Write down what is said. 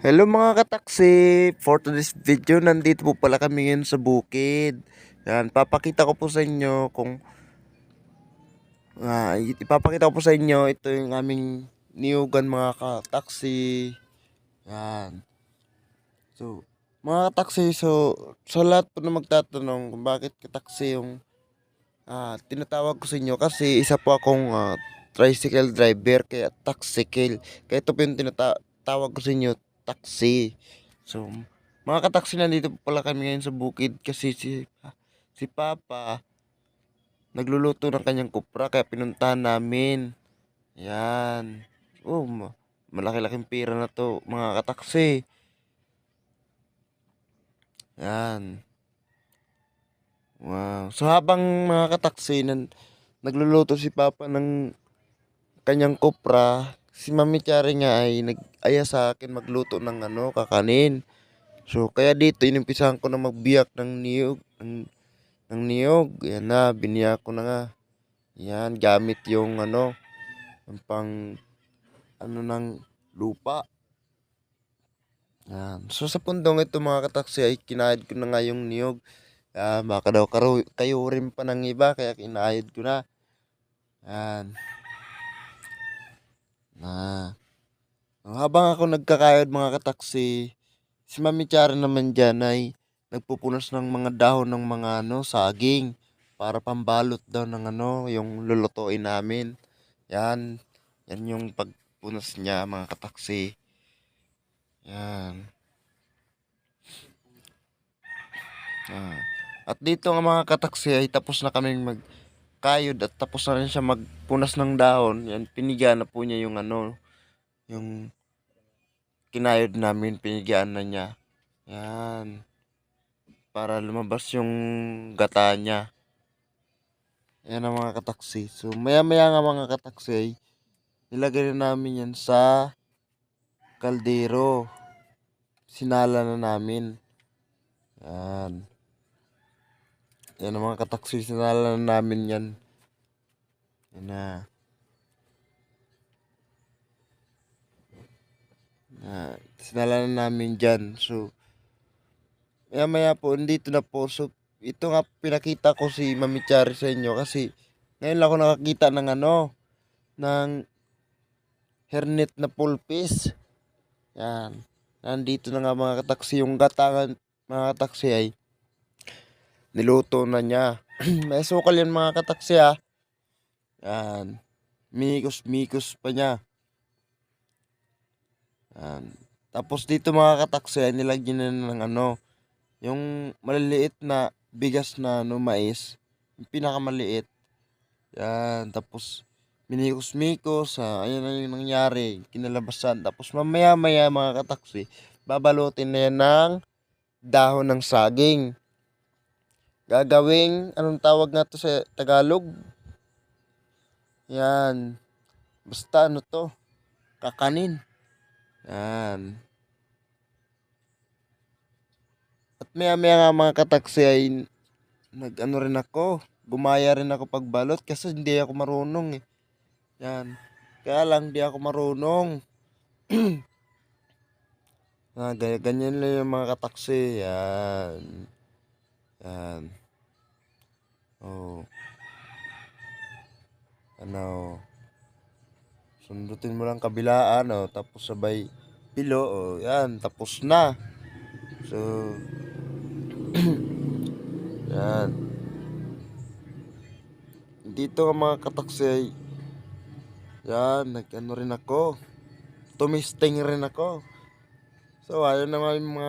Hello mga kataksi! For today's video, nandito po pala kami ngayon sa bukid. Yan, papakita ko po sa inyo kung ipapakita ko po sa inyo ito yung aming niyugan mga kataksi. Yan. So, mga kataksi, sa lahat po na magtatanong kung bakit kataksi yung tinatawag ko sa inyo kasi isa po akong tricycle driver kaya taxicale. Kaya ito po yung tinatawag ko sa inyo, taxi. So, mga kataksi, nandito po pala kami ngayon sa bukid kasi si Papa nagluluto ng kanyang kupra kaya pinuntahan namin. Yan. Oh, malaki-laking pera na to mga kataksi. Yan. Wow. So habang mga kataksi nagluluto si Papa ng kanyang kopra, si Mami Chari nga ay nag-aya sa akin magluto ng kakanin. So kaya dito inimpisahan ko na magbiyak ng niyog. Yan na, biniyak ko na nga. Yan, gamit yung yung pang ng lupa. Yan. So sa pundong ito mga kataksi ay kinahid ko na nga yung niyog. Baka daw kayo rin pa ng iba kaya kinahid ko na. Yan. Habang ako nagkakayod mga kataksi, si Mami Chara naman dyan ay nagpupunas ng mga dahon ng mga saging para pambalot daw ng yung lulutuin namin. Yan. Yan yung pagpunas niya mga kataksi. Yan. At dito nga mga kataksi ay tapos na kaming magkayod at tapos na rin siya magpunas ng dahon. Yan, piniga na po niya yung yung kinayod namin, pinigaan na niya. Yan. Para lumabas yung gata niya. Yan ang mga kataksi. So maya-maya nga mga kataksi, nilagay na namin yan sa kaldero. Sinala na namin. Yan. Yan ang mga kataksi, sinala na namin yan. Yan na. Sinala na namin dyan. So, maya po, dito na po. So, ito nga pinakita ko si Mami Chari sa inyo kasi ngayon lang ako nakakita ng ng hernet na pulpis. Yan. Nandito na nga mga kataksi. Yung gatangan mga kataksi ay niluto na niya. May sukal yan mga kataksi Yan. Mikos-mikos pa niya. Yan. Tapos dito mga kataksi ay nilagyan na ng yung maliliit na bigas na mais. Yung pinakamaliit. Yan. Tapos minikos-mikos. Ayan na yung nangyari. Kinalabasan. Tapos mamaya-maya mga kataksi, babalutin na yan ng dahon ng saging. Gagawing, anong tawag nga to sa Tagalog? Yan. Basta to? Kakanin. Yan. At maya nga mga kataksi ay rin ako. Gumaya rin ako pagbalot kasi hindi ako marunong Yan. Kaya lang di ako marunong. Ganyan lang yung mga kataksi. Yan. Yan. Oh. Sundutin mo lang kabilaan, tapos sabay pilo, yan, tapos na. So, yan. Dito ang mga kataksi, yan, rin ako. Tumisting rin ako. So, ayun naman yung mga